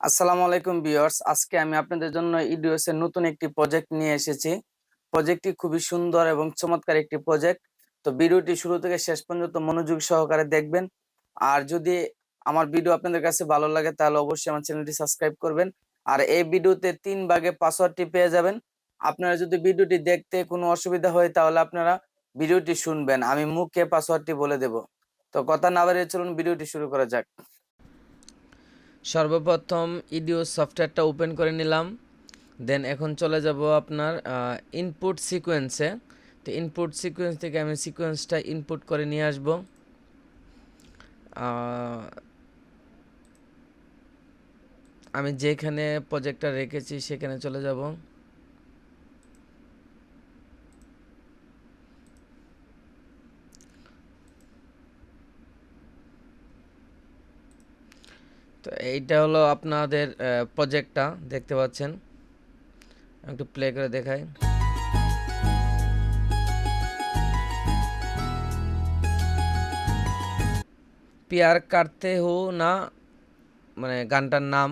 আসসালামু আলাইকুম ভিউয়ার্স, আজকে আমি আপনাদের জন্য ইডিওস এর নতুন একটি প্রজেক্ট নিয়ে এসেছি। প্রজেক্টটি খুবই সুন্দর এবং চমৎকার একটি প্রজেক্ট। তো ভিডিওটি শুরু থেকে শেষ পর্যন্ত মনোযোগ সহকারে দেখবেন। আর যদি আমার ভিডিও আপনাদের কাছে ভালো লাগে তাহলে অবশ্যই আমার চ্যানেলটি সাবস্ক্রাইব করবেন। আর এই ভিডিওতে 3 ভাগে পাসওয়ার্ডটি পেয়ে যাবেন। আপনারা যদি ভিডিওটি দেখতে কোনো অসুবিধা হয় তাহলে আপনারা ভিডিওটি শুনবেন। আমি মুখে পাসওয়ার্ডটি বলে দেব। তো কথা না বাড়িয়ে চলুন ভিডিওটি শুরু করা যাক। সর্বপ্রথম ইডিও সফটওয়্যারটা ওপেন করে নিলাম। দেন এখন চলে যাব আপনার ইনপুট সিকোয়েন্সে। তো ইনপুট সিকোয়েন্স থেকে আমি সিকোয়েন্সটা ইনপুট করে নিয়ে আসব। আমি যেখানে প্রজেক্টটা রেখেছি সেখানে চলে যাব। তো এইটা হলো আপনাদের প্রজেক্টটা দেখতে পাচ্ছেন। একটু প্লে করে দেখাই। পিয়ার কাটতে হো না, মানে গানটার নাম।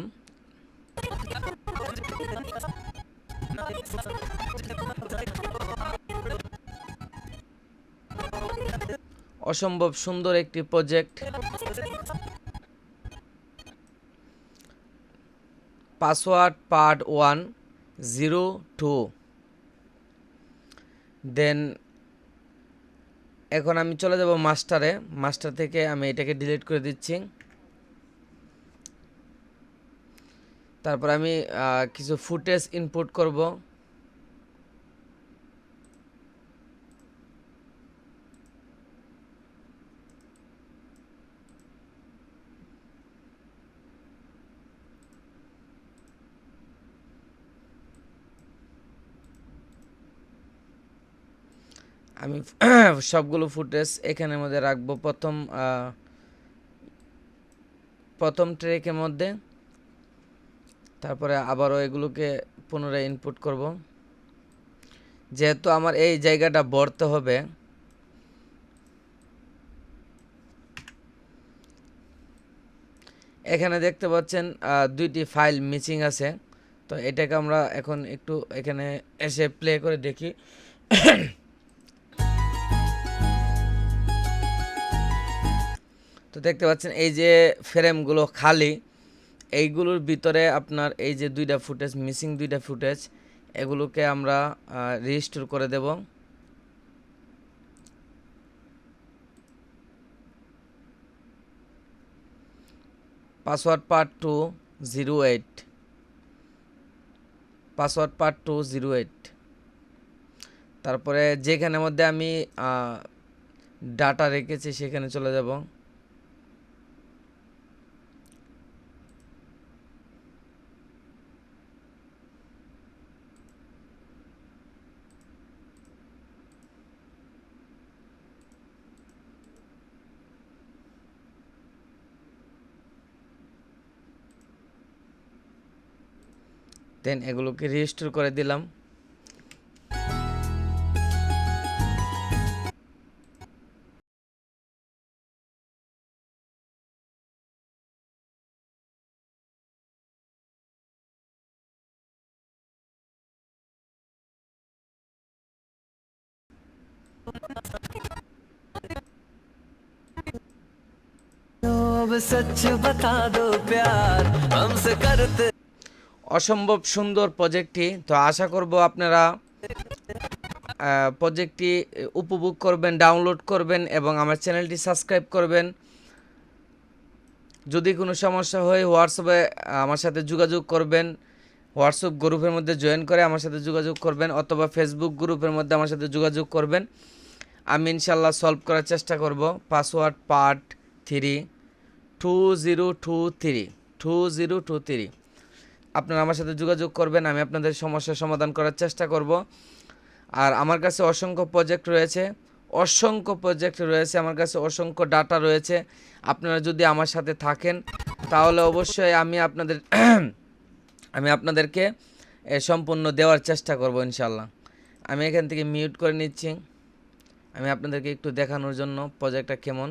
অসম্ভব সুন্দর একটি প্রজেক্ট। Password part 102। দেন এখন আমি চলে যাব মাস্টারে। মাস্টার থেকে আমি এটাকে ডিলিট করে দিচ্ছি। তারপর আমি কিছু ফুটেজ ইনপুট করব। আমি সবগুলো ফুটেজ এখানের মধ্যে রাখবো প্রথম ট্র্যাকের মধ্যে। তারপরে আবারও এগুলোকে পুনরায় ইনপুট করব। যেহেতু আমার এই জায়গাটা ভরতে হবে, এখানে দেখতে পাচ্ছেন দুইটি ফাইল মিসিং আছে। তো এটাকে আমরা এখন একটু এখানে এসে প্লে করে দেখি। তো দেখতে পাচ্ছেন এই যে ফ্রেমগুলো খালি, এইগুলোর ভিতরে আপনার এই যে দুইটা ফুটেজ মিসিং, দুইটা ফুটেজ, এগুলোকে আমরা রিস্টোর করে দেব। Password part 208, password part 208। তারপরে যেখানের মধ্যে আমি ডাটা রেখেছি সেখানে চলে যাব। দেন এগুলোকে রিস্টোর করে দিলাম। অসম্ভব সুন্দর প্রজেক্টটি। তো আশা করব আপনারা প্রজেক্টটি উপভোগ করবেন, ডাউনলোড করবেন এবং আমার চ্যানেলটি সাবস্ক্রাইব করবেন। যদি কোনো সমস্যা হয় হোয়াটসঅ্যাপে আমার সাথে যোগাযোগ করবেন। হোয়াটসঅ্যাপ গ্রুপের মধ্যে জয়েন করে আমার সাথে যোগাযোগ করবেন, অথবা ফেসবুক গ্রুপের মধ্যে আমার সাথে যোগাযোগ করবেন। আমি ইনশাল্লাহ সলভ করার চেষ্টা করব। পাসওয়ার্ড পার্ট 3 2023 আপনারা আমার সাথে যোগাযোগ করবেন, আমি আপনাদের সমস্যার সমাধান করার চেষ্টা করব। আর আমার কাছে অসংখ্য প্রজেক্ট রয়েছে, আমার কাছে অসংখ্য ডাটা রয়েছে। আপনারা যদি আমার সাথে থাকেন তাহলে অবশ্যই আমি আপনাদেরকে সম্পূর্ণ দেওয়ার চেষ্টা করব ইনশাল্লাহ। আমি এখান থেকে মিউট করে নিচ্ছি, আমি আপনাদেরকে একটু দেখানোর জন্য প্রজেক্টটা কেমন।